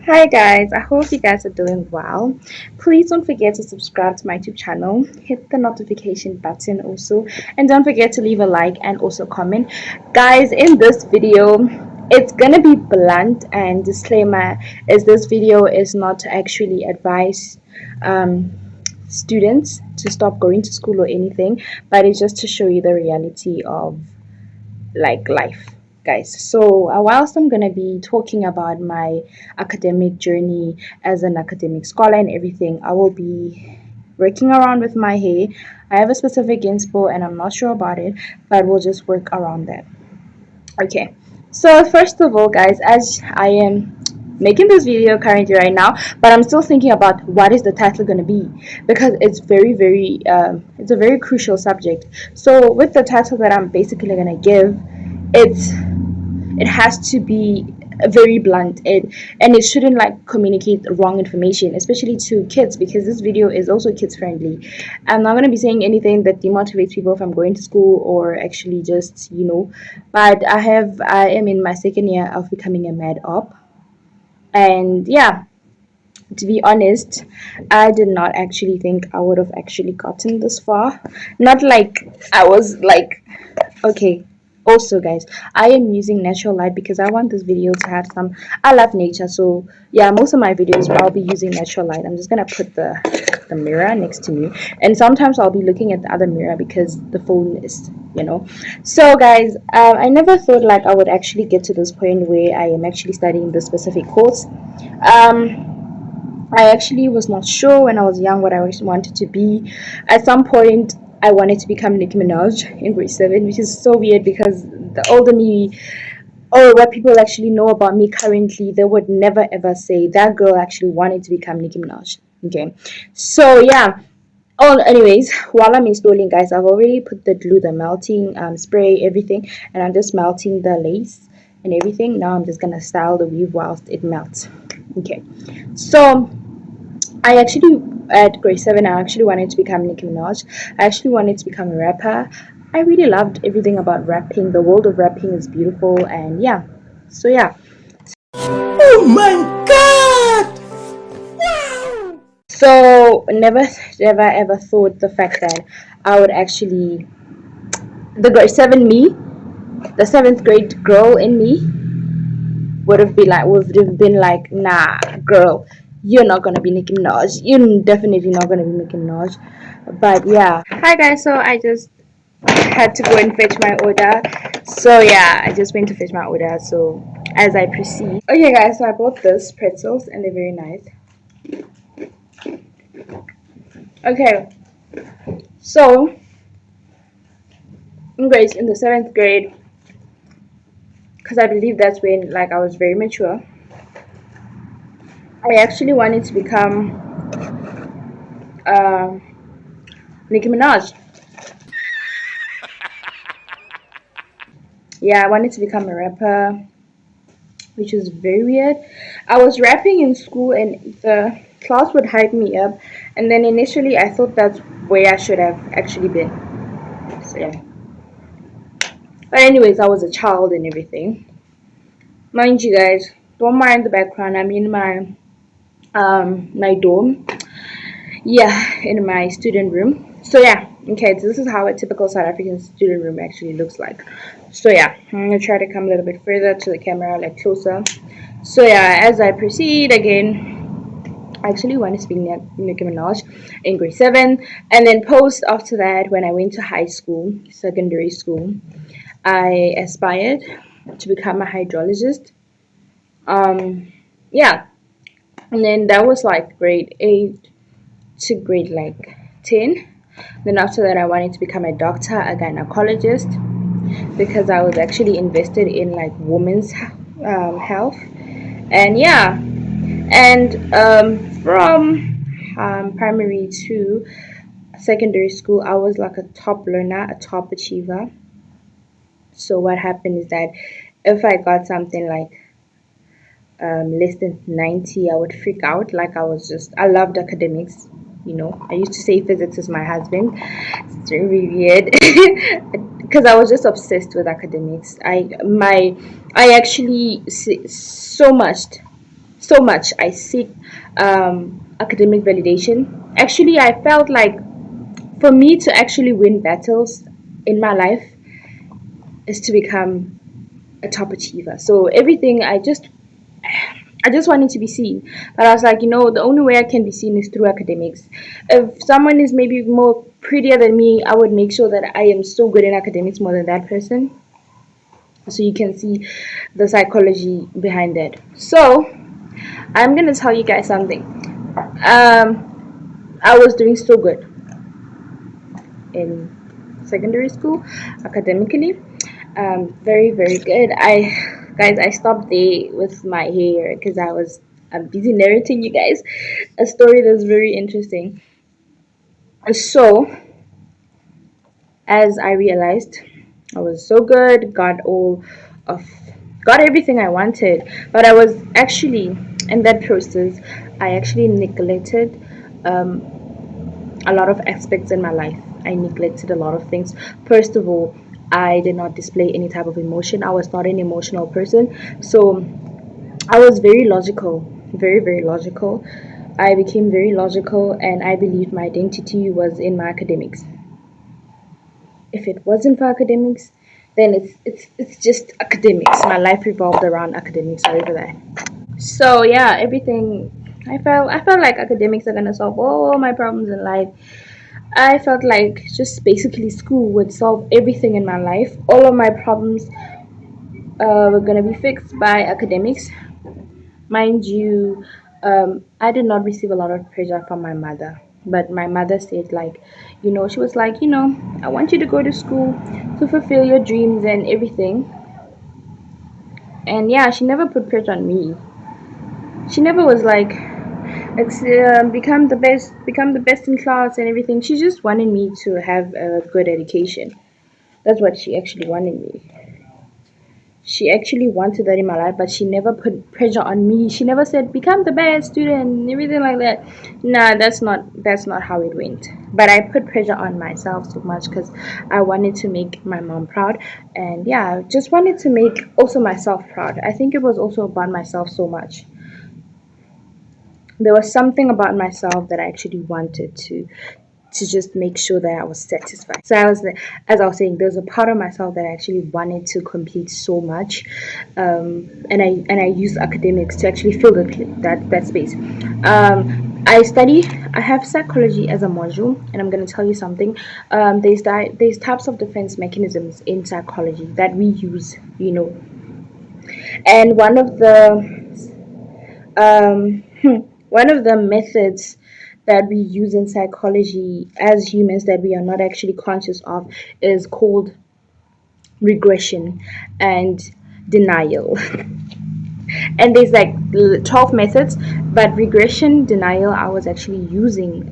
Hi guys, I hope you guys are doing well. Please don't forget to subscribe to my YouTube channel, hit the notification button also, and don't forget to leave a like and also comment. Guys, in this video, it's gonna be blunt, and disclaimer is this video is not to actually advise um, students to stop going to school or anything, but it's just to show you the reality of like life, guys. So whilst I'm going to be talking about my academic journey as an academic scholar and everything, I will be working around with my hair. I have a specific inspo and I'm not sure about it, but we'll just work around that. Okay, so first of all, guys, as I am making this video currently right now, but I'm still thinking about what is the title going to be, because it's it's a very crucial subject. So with the title that I'm basically going to give, it's it has to be very blunt, and it shouldn't like communicate wrong information, especially to kids, because this video is also kids friendly. I'm not going to be saying anything that demotivates people from going to school or actually just but I am in my second year of becoming a mad op, and yeah, to be honest, I did not actually think I would have actually gotten this far. Not like I was like, okay. Also, guys, I am using natural light because I want this video to have some. I love nature, so yeah, most of my videos I'll be using natural light. I'm just gonna put the mirror next to me, and sometimes I'll be looking at the other mirror because the phone is. So, guys, I never thought like I would actually get to this point where I am actually studying this specific course. I actually was not sure when I was young what I wanted to be. At some point, I wanted to become Nicki Minaj in grade 7, which is so weird because the older me, or what people actually know about me currently, they would never ever say that girl actually wanted to become Nicki Minaj. Okay, so yeah. Oh, anyways, while I'm installing, guys, I've already put the glue, the melting spray, everything, and I'm just melting the lace and everything. Now I'm just gonna style the weave whilst it melts. Okay, so I actually, at grade 7, I actually wanted to become Nicki Minaj. I actually wanted to become a rapper. I really loved everything about rapping. The world of rapping is beautiful, and yeah. So yeah. Oh my god! Wow! So never ever thought the fact that I would actually, the grade 7 me, the 7th grade girl in me would have been like, nah, girl, you're not gonna be Nicki Minaj. You're definitely not gonna be Nicki Minaj. But yeah. Hi guys, so I just had to go and fetch my order. So yeah, I just went to fetch my order. So as I proceed. Okay guys, so I bought this pretzels and they're very nice. Okay. So in the 7th grade, because I believe that's when like I was very mature, I actually wanted to become uh, Nicki Minaj. Yeah, I wanted to become a rapper, which is very weird. I was rapping in school and the class would hype me up, and then initially I thought that's where I should have actually been. So yeah. But anyways, I was a child and everything. Mind you guys, don't mind the background. I'm in my dorm. Yeah, in my student room. So yeah, okay, so this is how a typical South African student room actually looks like. So yeah, I'm gonna try to come a little bit further to the camera, like closer. So yeah, as I proceed again, I actually wanted to be Nicki Minaj in grade 7, and then post after that, when I went to high school, secondary school, I aspired to become a hydrologist. Yeah, and then that was like grade 8 to grade like 10. Then after that, I wanted to become a doctor, a gynecologist, because I was actually invested in like women's health. And yeah, and from primary to secondary school, I was like a top learner, a top achiever. So what happened is that if I got something like less than 90, I would freak out. Like I loved academics. I used to say physics is my husband. It's very weird because I was just obsessed with academics. I actually so so much. I seek academic validation. Actually, I felt like for me to actually win battles in my life is to become a top achiever. So everything I just wanted to be seen. But I was like, the only way I can be seen is through academics. If someone is maybe more prettier than me, I would make sure that I am so good in academics more than that person. So you can see the psychology behind that. So I'm gonna tell you guys something. I was doing so good in secondary school academically. Very very good. I stopped there with my hair because I'm busy narrating you guys a story that's very interesting. So as I realized, I was so good, of got everything I wanted, but I was actually in that process. I actually neglected um, a lot of aspects in my life. I neglected a lot of things. First of all, I did not display any type of emotion. I was not an emotional person. So I was very logical, very, very logical. I became very logical and I believed my identity was in my academics. If it wasn't for academics, then it's just academics. My life revolved around academics. Sorry for that. So yeah, everything I felt like academics are gonna solve all my problems in life. I felt like just basically school would solve everything in my life. All of my problems were gonna be fixed by academics. Mind you, I did not receive a lot of pressure from my mother. But my mother said, like, she was like, I want you to go to school to fulfill your dreams and everything. And yeah, she never put pressure on me. She never was like, become the best in class and everything. She just wanted me to have a good education. That's what she actually wanted me. She actually wanted that in my life, but she never put pressure on me. She never said become the best student and everything like that. Nah, that's not how it went. But I put pressure on myself so much because I wanted to make my mom proud, and yeah, I just wanted to make also myself proud. I think it was also about myself so much. There was something about myself that I actually wanted to just make sure that I was satisfied. So as I was saying, there's a part of myself that I actually wanted to complete so much, and I used academics to actually fill that space. I have psychology as a module, and I'm gonna tell you something. There's types of defense mechanisms in psychology that we use, and um, one of the methods that we use in psychology as humans that we are not actually conscious of is called regression and denial. And there's like 12 methods, but regression, denial, I was actually using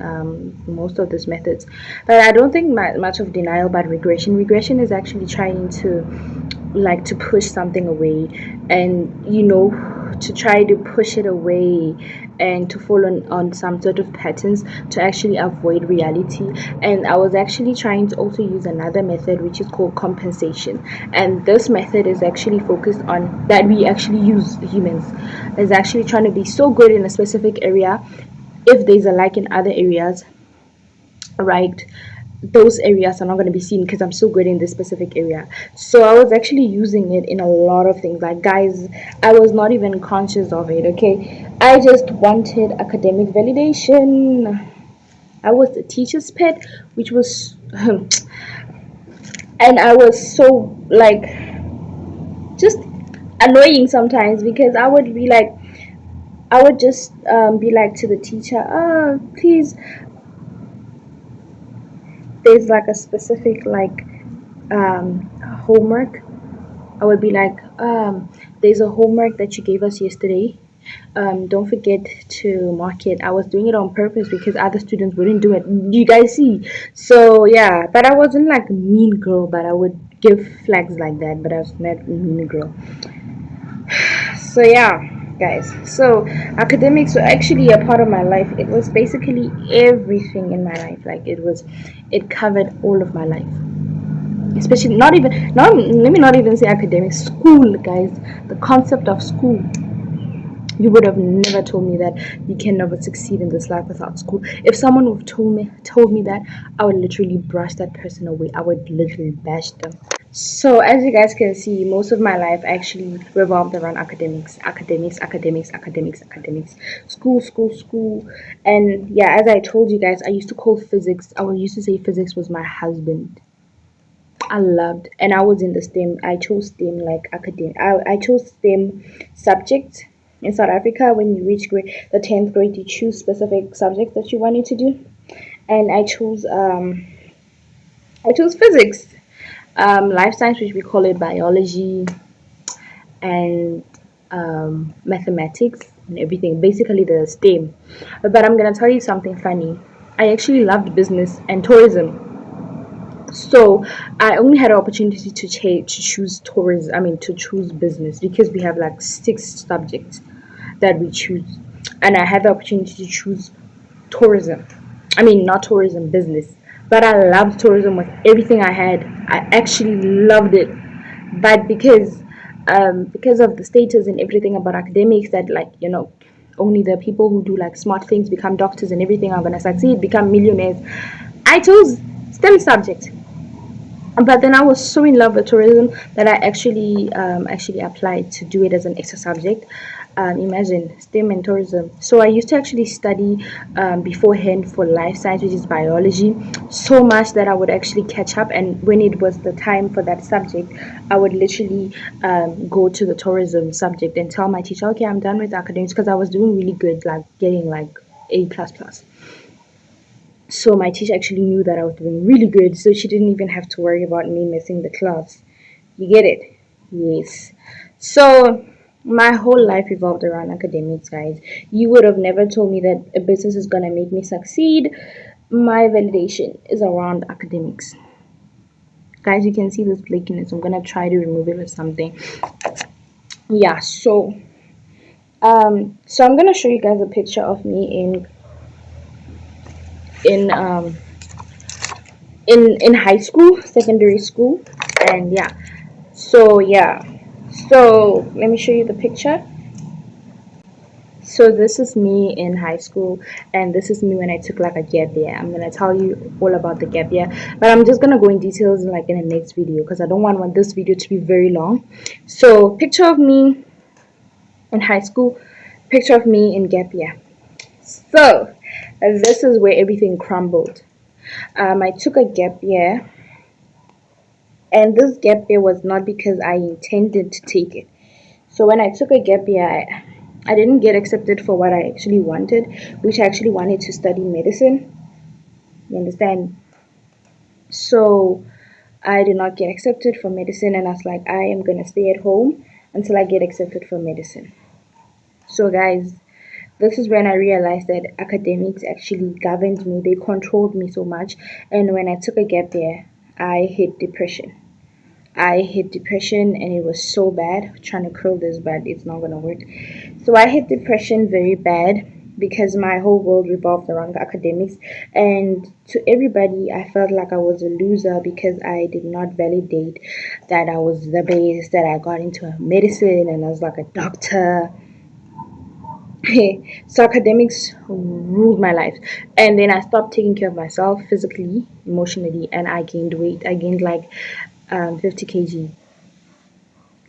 most of these methods. But I don't think much of denial, but regression is actually trying to push something away, and to try to push it away and to fall on some sort of patterns to actually avoid reality. And I was actually trying to also use another method which is called compensation, and this method is actually focused on that we actually use humans is actually trying to be so good in a specific area. If there's a lack in other areas, right, those areas are not going to be seen because I'm so good in this specific area. So I was actually using it in a lot of things. Like, guys, I was not even conscious of it, okay? I just wanted academic validation. I was the teacher's pet, which was, and I was so, like, just annoying sometimes because I would just be like to the teacher, oh, please, there's like a specific homework. I would be like, there's a homework that you gave us yesterday. Don't forget to mark it. I was doing it on purpose because other students wouldn't do it. You guys see? So yeah, but I wasn't like a mean girl, but I would give flags like that, but I was not a mean girl. So yeah, guys. So academics were actually a part of my life. It was basically everything in my life. Like it covered all of my life. Especially not let me not even say academics, school, guys. The concept of school. You would have never told me that you can never succeed in this life without school. If someone would have told me that, I would literally brush that person away. I would literally bash them. So as you guys can see, most of my life actually revolved around academics, school. And yeah, as I told you guys, I used to call physics. I used to say physics was my husband. I loved, and I was in the STEM. I chose STEM like academic. I chose STEM subjects in South Africa. When you reach the 10th grade, you choose specific subjects that you wanted to do, and I chose physics, life science, which we call it biology, and mathematics and everything. Basically, the STEM. But I'm gonna tell you something funny. I actually loved business and tourism. So I only had an opportunity to choose tourism. I mean, to choose business because we have like 6 subjects that we choose, and I had the opportunity to choose tourism. I mean, not tourism, business. But I loved tourism with everything I had. I actually loved it, but because of the status and everything about academics, that like only the people who do like smart things become doctors and everything are gonna succeed, become millionaires. I chose STEM subject, but then I was so in love with tourism that I actually applied to do it as an extra subject. Imagine STEM and tourism. So I used to actually study beforehand for life science, which is biology, so much that I would actually catch up. And when it was the time for that subject, I would literally go to the tourism subject and tell my teacher, okay, I'm done with academics, because I was doing really good, like getting like A plus plus. So my teacher actually knew that I was doing really good, so she didn't even have to worry about me missing the class. You get it? Yes. So my whole life revolved around academics, guys. You would have never told me that a business is gonna make me succeed. My validation is around academics. Guys, you can see this flakiness. I'm gonna try to remove it with something. Yeah, so I'm gonna show you guys a picture of me in um in high school, secondary school, and yeah. So let me show you the picture. So this is me in high school, and this is me when I took like a gap year. I'm gonna tell you all about the gap year, but I'm just gonna go in details like in the next video because I don't want this video to be very long. So picture of me in high school, picture of me in gap year. So this is where everything crumbled. I took a gap year, and this gap year was not because I intended to take it. So when I took a gap year, I didn't get accepted for what I actually wanted, which I actually wanted to study medicine. You understand? So I did not get accepted for medicine, and I was like, I am gonna stay at home until I get accepted for medicine. So guys, this is when I realized that academics actually governed me. They controlled me so much, and when I took a gap year, I hit depression. And it was so bad. I'm trying to curl this, but it's not gonna work. So I hit depression very bad because my whole world revolved around academics, and to everybody I felt like I was a loser because I did not validate that I was the best, that I got into medicine and I was like a doctor. So academics ruled my life, and then I stopped taking care of myself physically, emotionally, and I gained weight. I gained like 50 kg.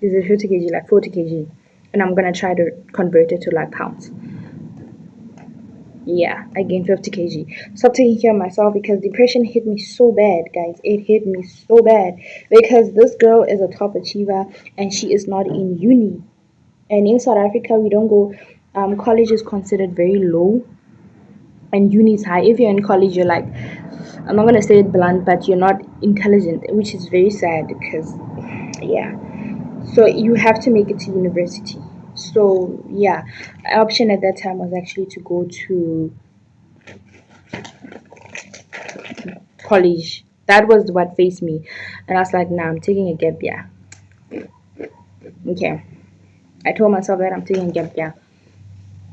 Is it 50 kg? Like 40 kg. And I'm gonna try to convert it to like pounds. Yeah, I gained 50 kg. Stop taking care of myself because depression hit me so bad, guys. It hit me so bad because this girl is a top achiever and she is not in uni. And in South Africa, we don't go. College is considered very low, and uni is high. If you're in college, you're like, I'm not gonna say it blunt, but you're not intelligent, which is very sad because, yeah. So you have to make it to university. So yeah, option at that time was actually to go to college. That was what faced me, and I was like, nah, I'm taking a gap year. Okay, I told myself that I'm taking a gap year.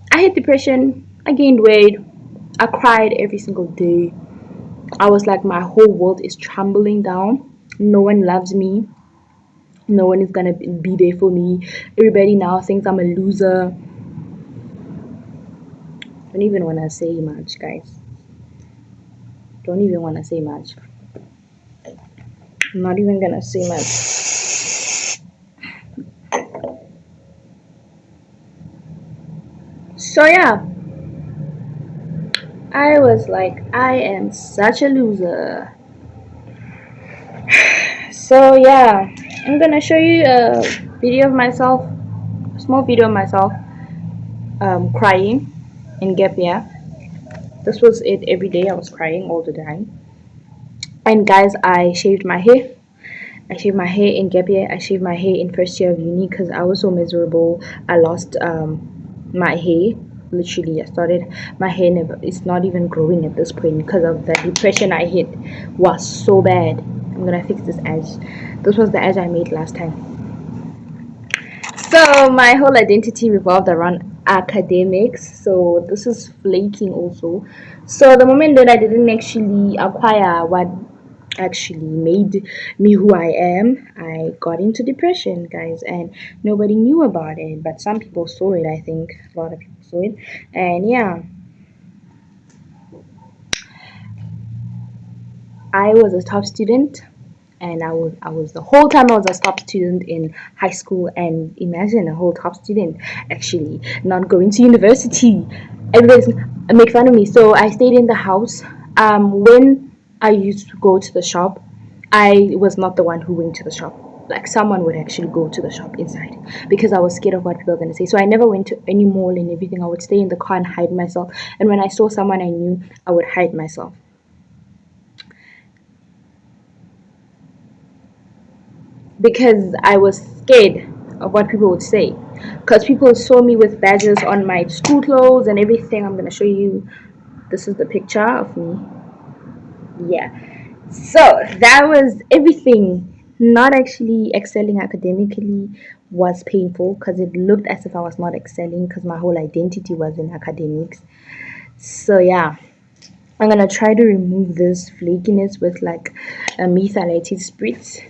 I had depression. I gained weight. I cried every single day. I was like, my whole world is crumbling down. No one loves me. No one is gonna be there for me. Everybody now thinks I'm a loser. Don't even want to say much, guys. Don't even want to say much. I'm not even gonna say much. So yeah, I was like, I am such a loser. So yeah, I'm gonna show you a video of myself, a small video of myself crying in gap year. This was it every day. I was crying all the time. And guys, I shaved my hair. I shaved my hair in gap year. I shaved my hair in first year of uni because I was so miserable. I lost my hair. Literally, I started my hair never. It's not even growing at this point because of the depression I hit was so bad. I'm gonna fix this edge. This was the edge I made last time. So my whole identity revolved around academics. So this is flaking also. So the moment that I didn't actually acquire what actually made me who I am, I got into depression, guys, and nobody knew about it. But some people saw it, I think. A lot of people saw it. And yeah, I was a top student, and I was the whole time I was a top student in high school. And imagine a whole top student actually not going to university. Everybody's make fun of me. So I stayed in the house. When I used to go to the shop, I was not the one who went to the shop. Like someone would actually go to the shop inside because I was scared of what people were gonna say. So I never went to any mall and everything. I would stay in the car and hide myself. And when I saw someone I knew, I would hide myself because I was scared of what people would say. Because people saw me with badges on my school clothes and everything. I'm gonna show you. This is the picture of me. Yeah. So that was everything. Not actually excelling academically was painful because it looked as if I was not excelling because my whole identity was in academics. So yeah, I'm gonna try to remove this flakiness with like a methylated spritz.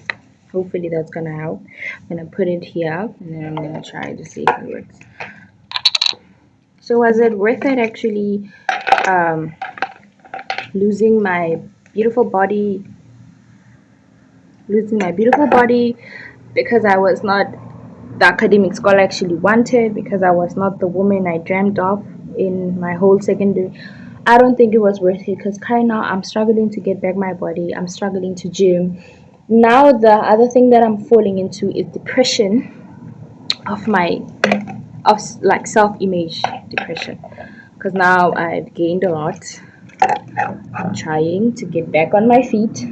Hopefully that's gonna help. I'm gonna put it here and then I'm gonna try to see if it works. So was it worth it actually um, losing my beautiful body because I was not the academic scholar I actually wanted, because I was not the woman I dreamed of in my whole secondary. I don't think it was worth it because kind now I'm struggling to get back my body. I'm struggling to gym. Now the other thing that I'm falling into is depression of my of like self-image depression because now I've gained a lot. I'm trying to get back on my feet.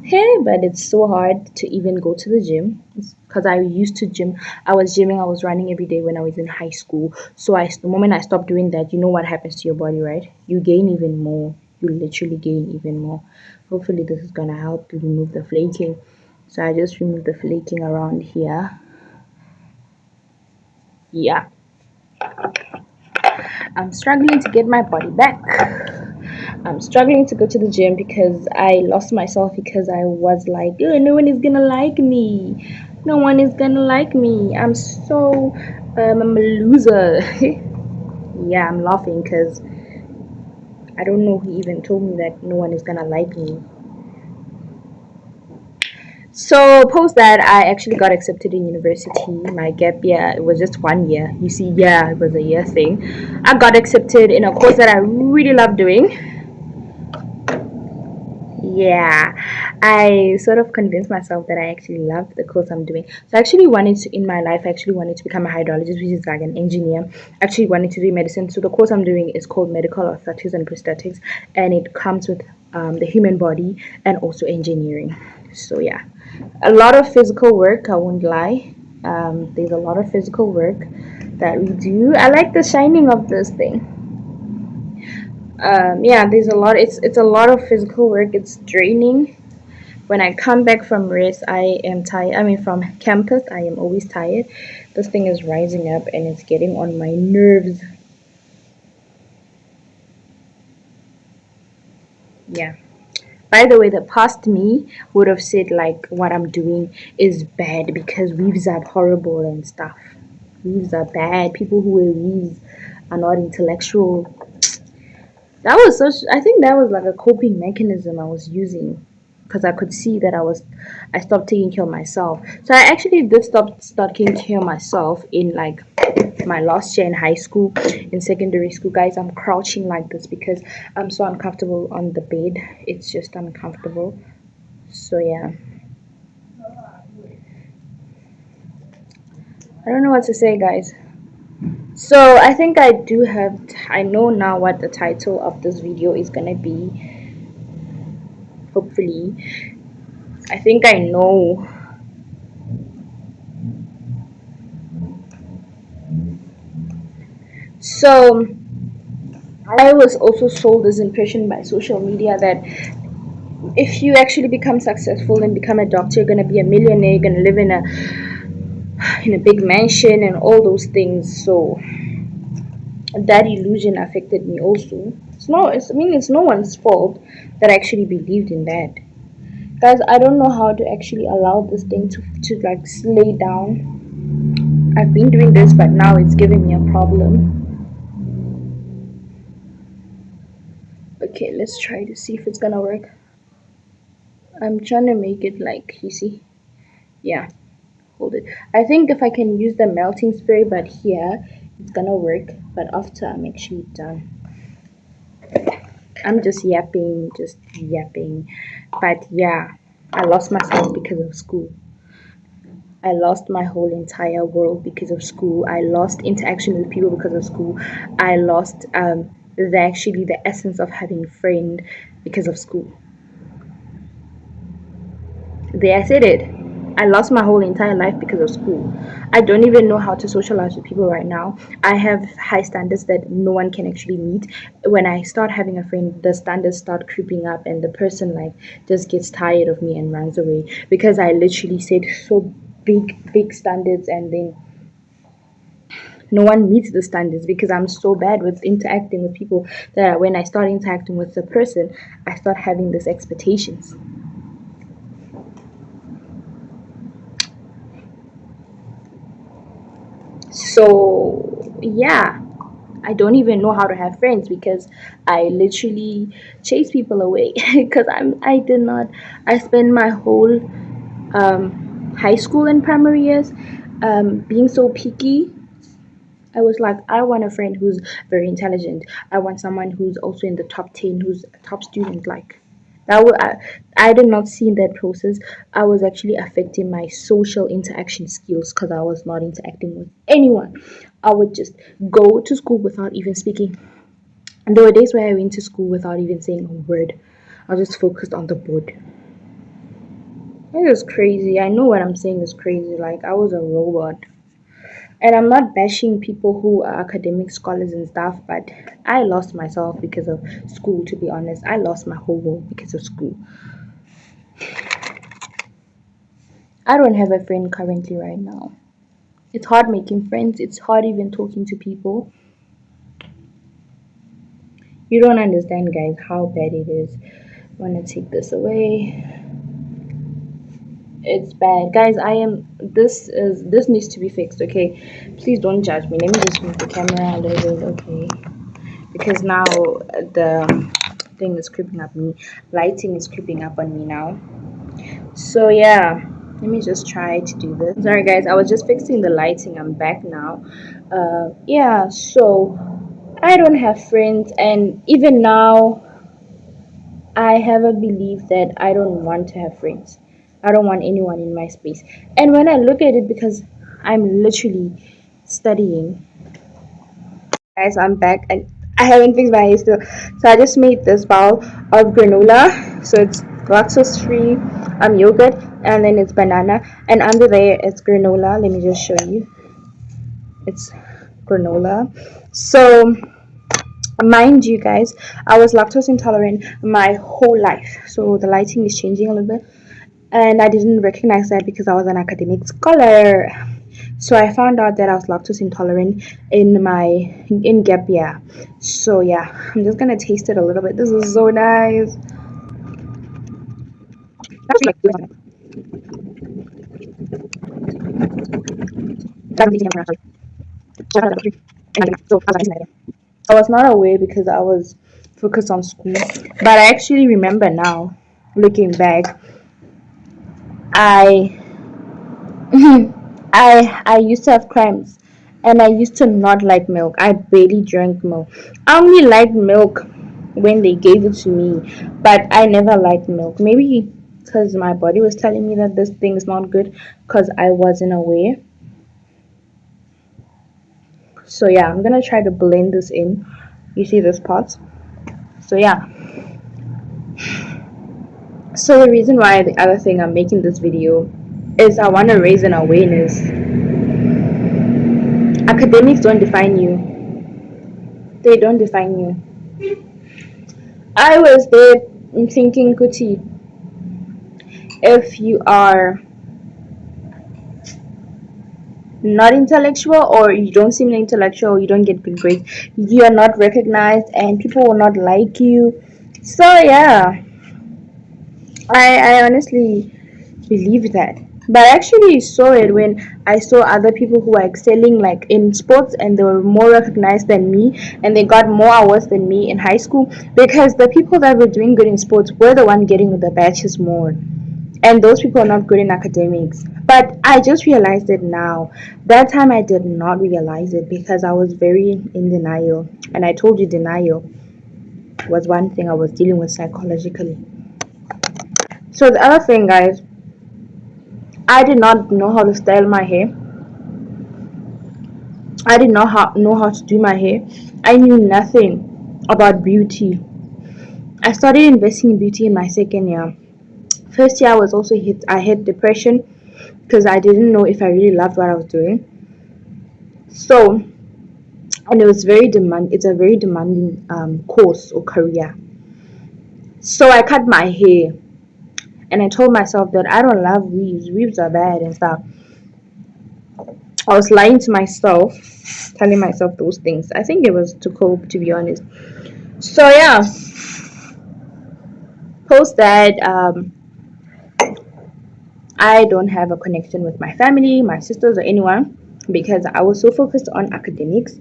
Hey, but it's so hard to even go to the gym because I used to gym. I was gymming, I was running every day when I was in high school. So the moment I stopped doing that, you know what happens to your body, right? You gain even more. You literally gain even more. Hopefully, this is gonna help to remove the flaking. So I just removed the flaking around here. Yeah, I'm struggling to get my body back. I'm struggling to go to the gym because I lost myself because I was like, oh, no one is gonna like me. No one is gonna like me. I'm a loser. Yeah, I'm laughing because I don't know who even told me that no one is gonna like me. So post that I actually got accepted in university. My gap year, it was just 1 year. You see, yeah, it was a year thing. I got accepted in a course that I really love doing. Yeah, I sort of convinced myself that I actually loved the course I'm doing. So I actually wanted to, in my life, I actually wanted to become a hydrologist, which is like an engineer. I actually wanted to do medicine. So the course I'm doing is called Medical Aesthetics and Prosthetics, and it comes with the human body and also engineering. So yeah, a lot of physical work, I won't lie. There's a lot of physical work that we do. I like the shining of this thing. Yeah, there's a lot. It's a lot of physical work. It's draining. When I come back from rest, I am tired. I mean, from campus, I am always tired. This thing is rising up and it's getting on my nerves. Yeah. By the way, the past me would have said like what I'm doing is bad because weaves are horrible and stuff. Weaves are bad. People who wear weaves are not intellectual. That was such. I think that was like a coping mechanism I was using because I could see that I stopped taking care of myself. So I actually did start taking care of myself in like my last year in high school. In secondary school, guys, I'm crouching like this because I'm so uncomfortable on the bed. It's just uncomfortable. So yeah, I don't know what to say, guys. So I think I know now what the title of this video is gonna be. Hopefully, I think I know. So I was also sold this impression by social media that if you actually become successful and become a doctor, you're gonna be a millionaire, you're gonna live in a big mansion and all those things. So that illusion affected me also. It's no one's fault that I actually believed in that. Guys, I don't know how to actually allow this thing to like slay down. I've been doing this, but now it's giving me a problem. Okay, let's try to see if it's gonna work. I'm trying to make it like, you see, yeah, hold it. I think if I can use the melting spray, but here it's gonna work. But after I'm actually done, I'm just yapping. But yeah, I lost myself because of school. I lost my whole entire world because of school. I lost interaction with people because of school. I lost the essence of having a friend because of school. There, I said it. I lost my whole entire life because of school. I don't even know how to socialize with people right now. I have high standards that no one can actually meet. When I start having a friend, the standards start creeping up, and the person like just gets tired of me and runs away because I literally set so big standards, and then no one meets the standards because I'm so bad with interacting with people that when I start interacting with the person, I start having these expectations. So yeah, I don't even know how to have friends because I literally chase people away because I did not. I spent my whole high school and primary years being so picky. I was like, I want a friend who's very intelligent. I want someone who's also in the top 10, who's a top student. Like, I did not see in that process. I was actually affecting my social interaction skills because I was not interacting with anyone. I would just go to school without even speaking. And there were days where I went to school without even saying a word. I was just focused on the board. It was crazy. I know what I'm saying is crazy. Like, I was a robot. And I'm not bashing people who are academic scholars and stuff, but I lost myself because of school, to be honest. I lost my whole world because of school. I don't have a friend currently right now. It's hard making friends, it's hard even talking to people. You don't understand, guys, how bad it is. I'm gonna take this away. It's bad. Guys, this needs to be fixed, okay? Please don't judge me. Let me just move the camera a little bit, okay? Because now the thing is creeping up me. Lighting is creeping up on me now. So yeah, let me just try to do this. Sorry guys, I was just fixing the lighting. I'm back now. Yeah, so I don't have friends, and even now I have a belief that I don't want to have friends. I don't want anyone in my space. And when I look at it, because I'm literally studying, guys, I'm back and I haven't fixed my hair still. So I just made this bowl of granola. So it's lactose free yogurt, and then it's banana, and under there it's granola. Let me just show you. It's granola. So mind you guys, I was lactose intolerant my whole life. So the lighting is changing a little bit, and I didn't recognize that because I was an academic scholar. So I found out that I was lactose intolerant in gap year. So yeah, I'm just gonna taste it a little bit. This is so nice. I was not aware because I was focused on school. But I actually remember now, looking back, I I used to have cramps, and I used to not like milk. I barely drank milk. I only liked milk when they gave it to me, but I never liked milk. Maybe because my body was telling me that this thing is not good, because I wasn't aware. So yeah, I'm gonna try to blend this in. You see this part? So yeah. So the reason why the other thing I'm making this video is I want to raise an awareness. Academics don't define you. They don't define you. I was there thinking, Kuti, if you are not intellectual or you don't seem intellectual, you don't get good grades, you are not recognized and people will not like you. So yeah, I honestly believe that. But I actually saw it when I saw other people who are excelling like in sports and they were more recognized than me and they got more awards than me in high school because the people that were doing good in sports were the one getting the badges more. And those people are not good in academics. But I just realized it now. That time I did not realize it because I was very in denial. And I told you denial was one thing I was dealing with psychologically. So the other thing, guys, I did not know how to style my hair. I did not know how to do my hair. I knew nothing about beauty. I started investing in beauty in my second year. First year I was also hit. I had depression because I didn't know if I really loved what I was doing. So, and it was very demand. It's a very demanding course or career. So I cut my hair, and I told myself that I don't love weaves. Weaves are bad and stuff. I was lying to myself, telling myself those things. I think it was to cope, to be honest. So yeah, post that. I don't have a connection with my family, my sisters, or anyone because I was so focused on academics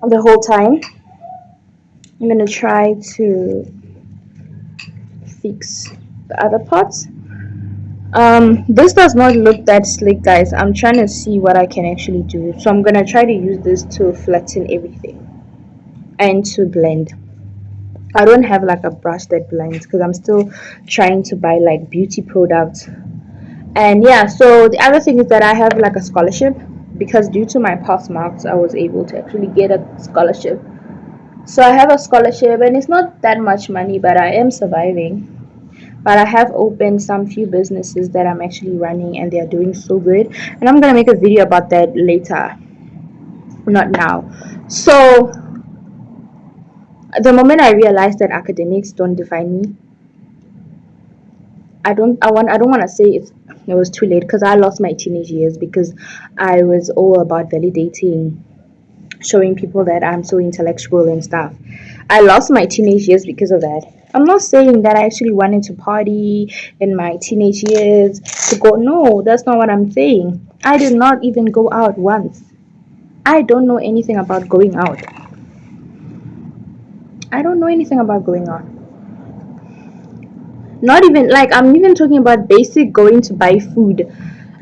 the whole time. I'm gonna try to fix the other parts. This does not look that slick, guys. I'm trying to see what I can actually do. So I'm gonna try to use this to flatten everything and to blend. I don't have like a brush that blends because I'm still trying to buy like beauty products. And yeah, so the other thing is that I have like a scholarship because due to my past marks, I was able to actually get a scholarship. So I have a scholarship and it's not that much money, but I am surviving. But I have opened some few businesses that I'm actually running and they are doing so good. And I'm gonna make a video about that later, not now. So the moment I realized that academics don't define me, I don't want to say it was too late because I lost my teenage years because I was all about validating, showing people that I'm so intellectual and stuff. I lost my teenage years because of that. I'm not saying that I actually wanted to party in my teenage years to go. No, that's not what I'm saying. I did not even go out once. I don't know anything about going out. I don't know anything about going out. Not even like I'm even talking about basic going to buy food.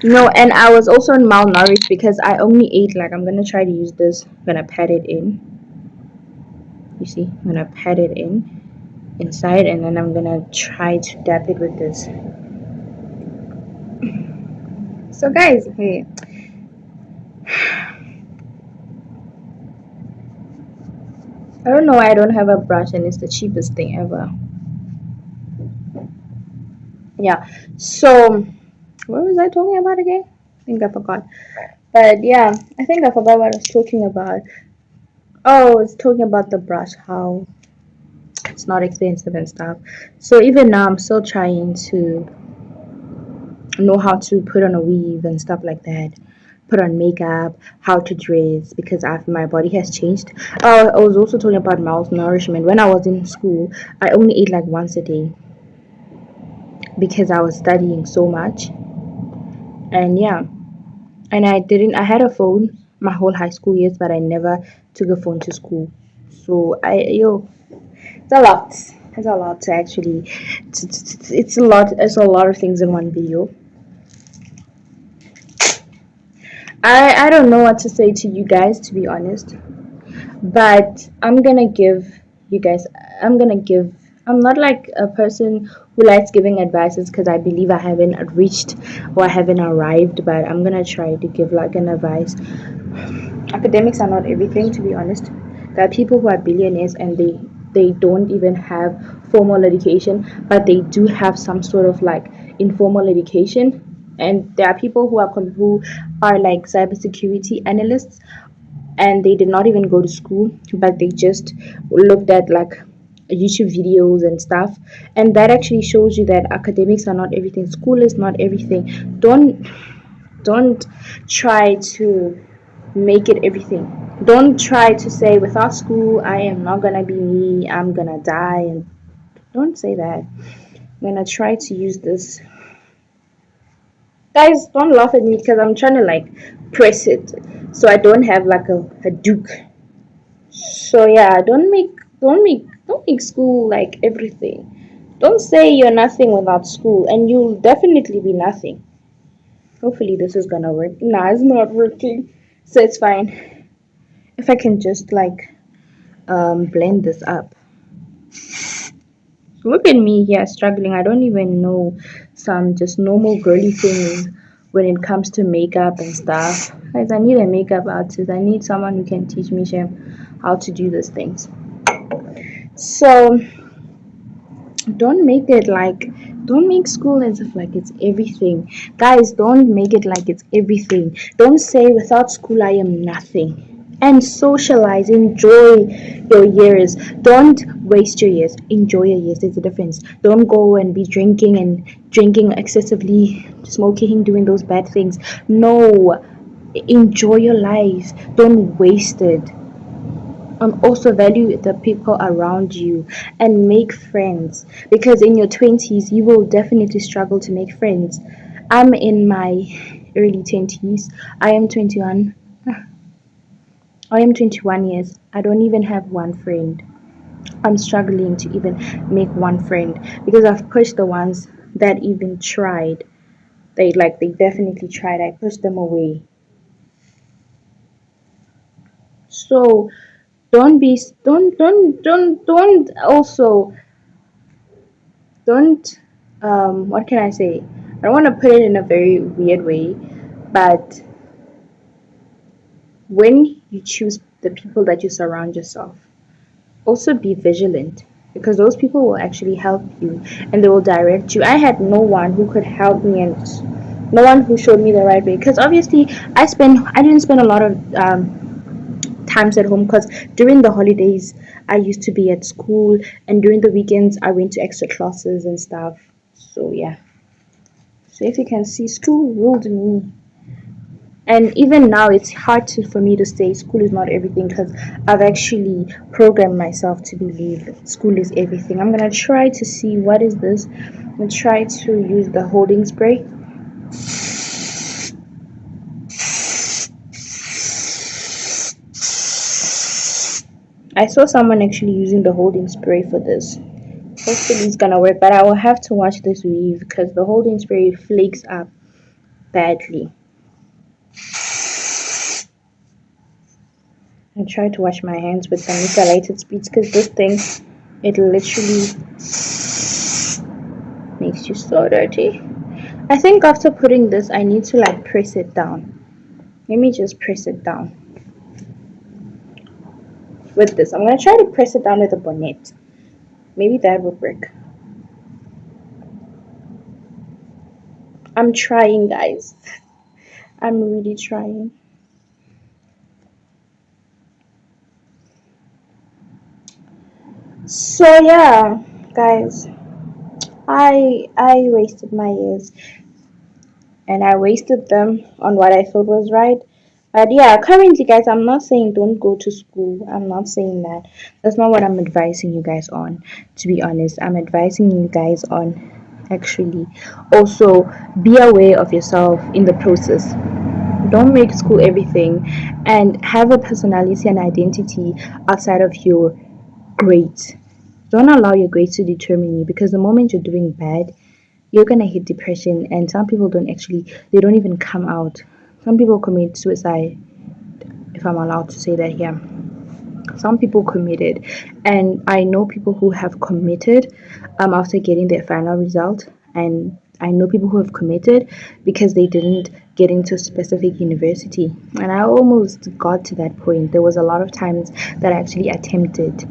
No, and I was also malnourished because I only ate like I'm gonna try to use this. I'm gonna pat it in. You see, I'm gonna pat it in inside and then I'm gonna try to dab it with this. So guys, hey, I don't know why I don't have a brush and it's the cheapest thing ever. Yeah, so what was I talking about again? I think I forgot. But yeah, I think I forgot what I was talking about. Oh, I was talking about the brush, how it's not expensive and stuff. So even now I'm still trying to know how to put on a weave and stuff like that, put on makeup, how to dress because after my body has changed. I was also talking about malnourishment. When I was in school, I only ate like once a day because I was studying so much. And yeah, and I had a phone my whole high school years, but I never took a phone to school. So it's a lot. It's a lot to actually. It's a lot. It's a lot of things in one video. I don't know what to say to you guys, to be honest. But I'm gonna give you guys. I'm gonna give. I'm not like a person who likes giving advices because I believe I haven't reached or I haven't arrived. But I'm gonna try to give like an advice. Academics are not everything, to be honest. There are people who are billionaires and they don't even have formal education, but they do have some sort of like informal education. And there are people who are like cybersecurity analysts, and they did not even go to school, but they just looked at like YouTube videos and stuff. And that actually shows you that academics are not everything. School is not everything. Don't try to make it everything. Don't try to say without school I am not gonna be me, I'm gonna die. And don't say that. I'm gonna try to use this. Guys, don't laugh at me because I'm trying to like press it so I don't have like a duke. So yeah, don't make school like everything. Don't say you're nothing without school, and you'll definitely be nothing. Hopefully this is gonna work. Nah, it's not working. So it's fine. If I can just like blend this up. Look at me here struggling. I don't even know some just normal girly things when it comes to makeup and stuff. Guys, I need a makeup artist. I need someone who can teach me how to do these things. So don't make school as if like it's everything. Guys, don't make it like it's everything. Don't say without school I am nothing. And socialize, enjoy your years. Don't waste your years, enjoy your years. There's a difference. Don't go and be drinking excessively, smoking, doing those bad things. No, enjoy your life, don't waste it. Also value the people around you and make friends, because in your 20s you will definitely struggle to make friends. I'm in my early 20s. I am 21. I am 21 years. I don't even have one friend. I'm struggling to even make one friend because I've pushed the ones that even tried. They definitely tried. I pushed them away. So don't also don't what can I say? I don't want to put it in a very weird way, but when you choose the people that you surround yourself, also be vigilant, because those people will actually help you and they will direct you. I had no one who could help me and no one who showed me the right way, because obviously I didn't spend a lot of times at home, because during the holidays I used to be at school, and during the weekends I went to extra classes and stuff. So yeah. So if you can see, school ruled me. And even now it's hard for me to say school is not everything, because I've actually programmed myself to believe school is everything. I'm gonna try to see what is this. I'm gonna try to use the holding spray. I saw someone actually using the holding spray for this. Hopefully it's gonna work, but I will have to watch this weave because the holding spray flakes up badly. I try to wash my hands with some methylated spirits because this thing, it literally makes you so dirty. I think after putting this, I need to like press it down. Let me just press it down with this. I'm gonna try to press it down with a bonnet. Maybe that would work. I'm trying, guys. I'm really trying. So yeah, guys, I wasted my years, and I wasted them on what I thought was right. But yeah, currently, guys, I'm not saying don't go to school. I'm not saying that. That's not what I'm advising you guys on. To be honest, I'm advising you guys on actually also be aware of yourself in the process. Don't make school everything, and have a personality and identity outside of your grades. Don't allow your grades to determine you, because the moment you're doing bad, you're gonna hit depression. And some people they don't even come out. Some people commit suicide, if I'm allowed to say that here. Some people committed, and I know people who have committed after getting their final result, and I know people who have committed because they didn't get into a specific university. And I almost got to that point. There was a lot of times that I actually attempted.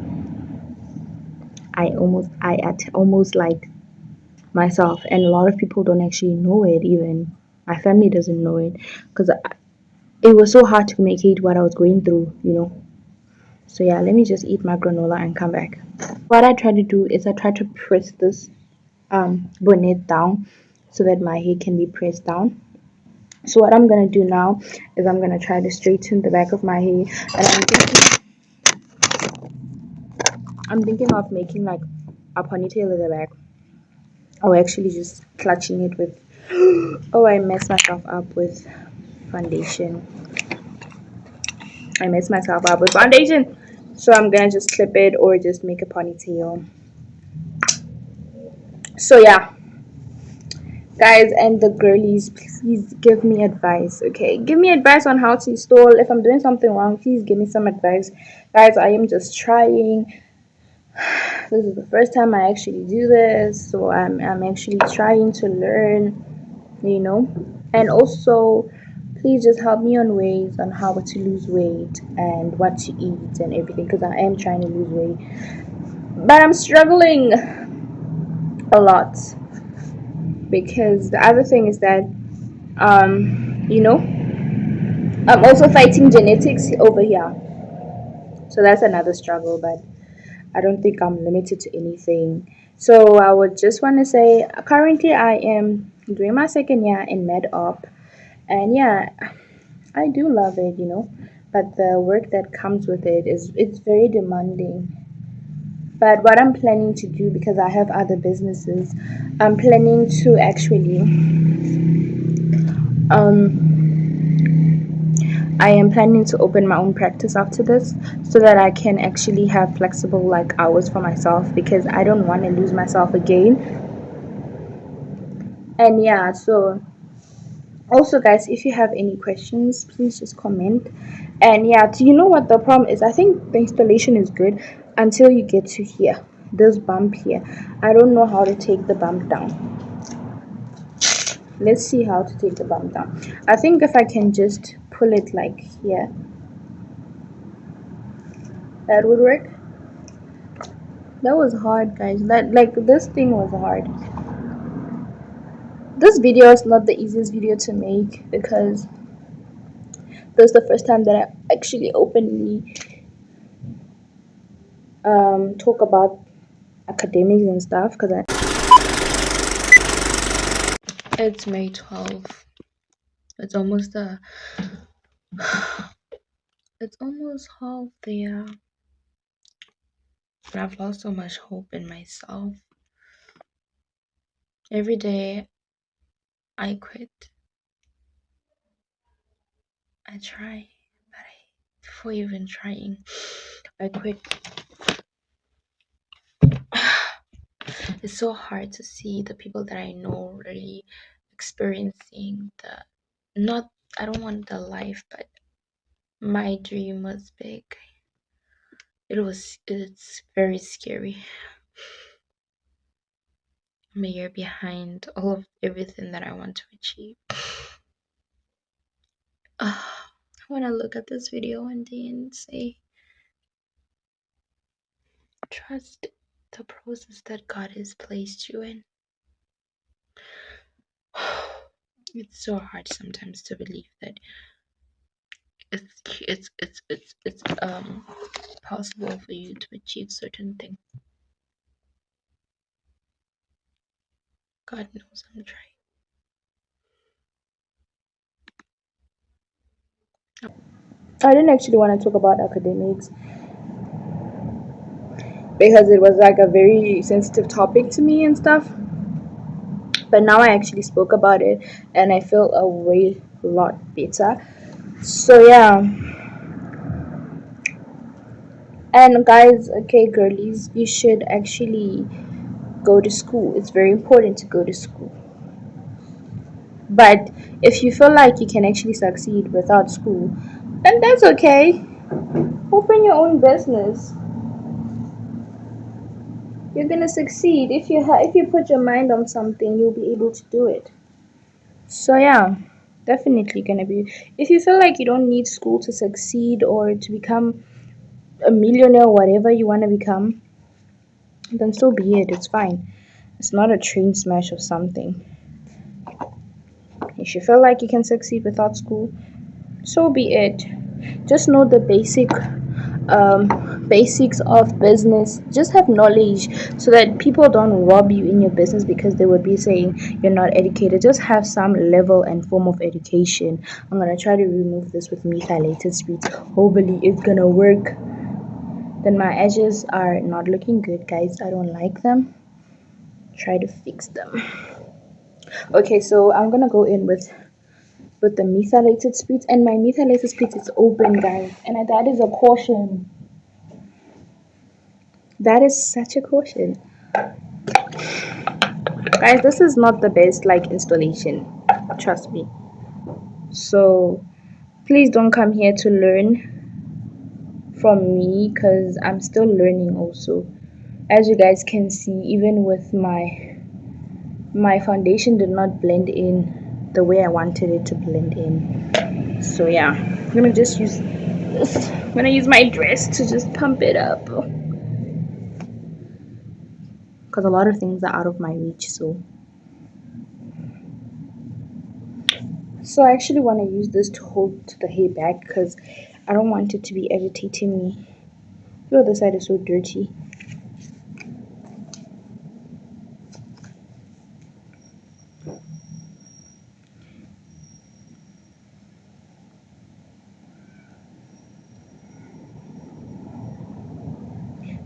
I almost like myself, and a lot of people don't actually know it. Even my family doesn't know it, because it was so hard to communicate what I was going through. So yeah, let me just eat my granola and come back. What I try to do is I try to press this bonnet down so that my hair can be pressed down. So what I'm gonna do now is I'm gonna try to straighten the back of my hair, and I'm thinking of making like a ponytail at the back, or actually just clutching it with. Oh, I messed myself up with foundation. I messed myself up with foundation. So I'm gonna just clip it or just make a ponytail. So yeah, guys, and the girlies, please give me advice. Okay, give me advice on how to install. If I'm doing something wrong, please give me some advice. Guys, I am just trying. This is the first time I actually do this, so I'm actually trying to learn. And also, please just help me on ways on how to lose weight and what to eat and everything, because I am trying to lose weight, but I'm struggling a lot, because the other thing is that you know I'm also fighting genetics over here, so that's another struggle. But I don't think I'm limited to anything. So I would just want to say, currently I am doing my second year in med op, and yeah, I do love it. But the work that comes with it's very demanding. But what I'm planning to do, because I have other businesses, I'm planning to actually um I am planning to open my own practice after this, so that I can actually have flexible like hours for myself, because I don't want to lose myself again. And yeah, so also, guys, if you have any questions, please just comment. And yeah, do you know what the problem is? I think the installation is good until you get to here, this bump here. I don't know how to take the bump down. Let's see how to take the bump down. I think if I can just pull it like here, that would work. That was hard, guys. This thing was hard. This video is not the easiest video to make, because this is the first time that I actually openly talk about academics and stuff, because it's May 12th. It's almost it's almost half the year. And I've lost so much hope in myself. Every day I quit. I try, but before even trying, I quit. It's so hard to see the people that I know really experiencing not, I don't want the life, but my dream was big. It's very scary. I'm a year behind all of everything that I want to achieve. I want to look at this video one day and say, trust the process that God has placed you in. It's so hard sometimes to believe that it's possible for you to achieve certain things. God knows I'm trying. I didn't actually want to talk about academics, because it was like a very sensitive topic to me and stuff. But now I actually spoke about it, and I feel a way lot better. So yeah. And guys, okay, girlies, you should actually go to school. It's very important to go to school. But if you feel like you can actually succeed without school, then that's okay. Open your own business. You're gonna succeed if you put your mind on something. You'll be able to do it. So yeah, definitely gonna be. If you feel like you don't need school to succeed or to become a millionaire, whatever you want to become, then so be it. It's fine. It's not a train smash or something. If you feel like you can succeed without school, so be it. Just know the basics of business. Just have knowledge so that people don't rob you in your business because they would be saying you're not educated. Just have some level and form of education. I'm gonna try to remove this with methylated spirits. Hopefully it's gonna work. Then my edges are not looking good, guys. I don't like them. Try to fix them. Okay, so I'm gonna go in with the methylated spirits, and my methylated spirits is open, guys, and that is a caution. That is such a caution, guys. This is not the best like installation, trust me. So please don't come here to learn from me because I'm still learning also. As you guys can see, even with my foundation did not blend in the way I wanted it to blend in. So yeah, I'm gonna just use this. I'm gonna use my dress to just pump it up because a lot of things are out of my reach. So I actually want to use this to hold the hair back because I don't want it to be agitating me. Oh, this side is so dirty.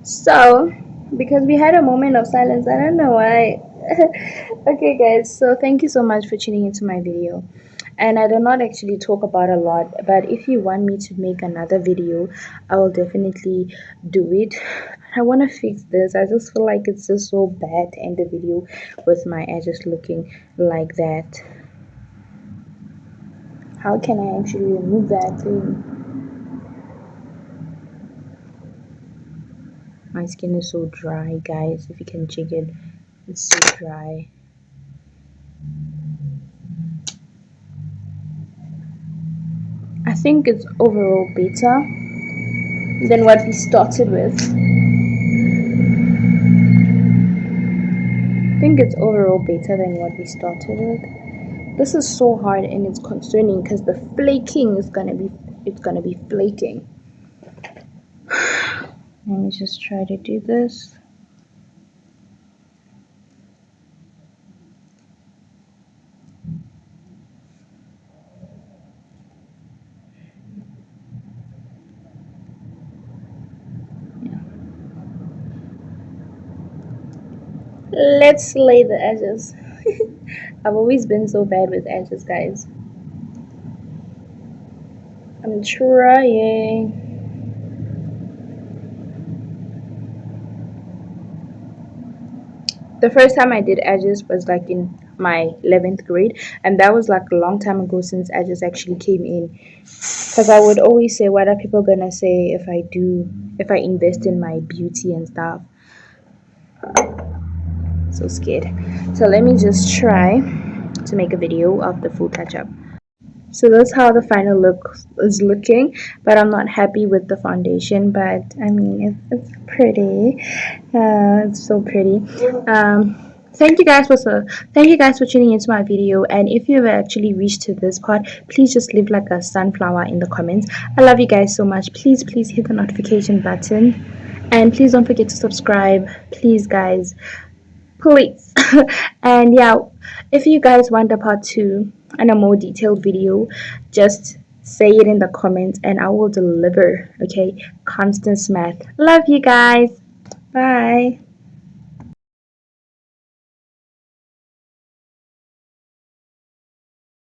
So, because we had a moment of silence, I don't know why. Okay, guys, so thank you so much for tuning into my video. And I do not actually talk about a lot, but if you want me to make another video, I will definitely do it. I want to fix this. I just feel like it's just so bad to end the video with my edges looking like that. How can I actually remove that thing? My skin is so dry, guys. If you can check it, it's so dry. I think it's overall better than what we started with. I think it's overall better than what we started with. This is so hard and it's concerning because the flaking is gonna be flaking. Let me just try to do this. Let's lay the edges. I've always been so bad with edges, guys. I'm trying. The first time I did edges was like in my 11th grade, and that was like a long time ago since edges actually came in. Because I would always say, what are people gonna say if I invest in my beauty and stuff? So scared. So let me just try to make a video of the full touch up. So that's how the final look is looking, but I'm not happy with the foundation, but I mean it's pretty. It's so pretty. Thank you guys for tuning into my video, and if you've actually reached to this part, please just leave like a sunflower in the comments. I love you guys so much. Please hit the notification button, and please don't forget to subscribe, please guys, please. And yeah, if you guys want a part 2 and a more detailed video, just say it in the comments and I will deliver. Okay, Constance Math. Love you guys. Bye.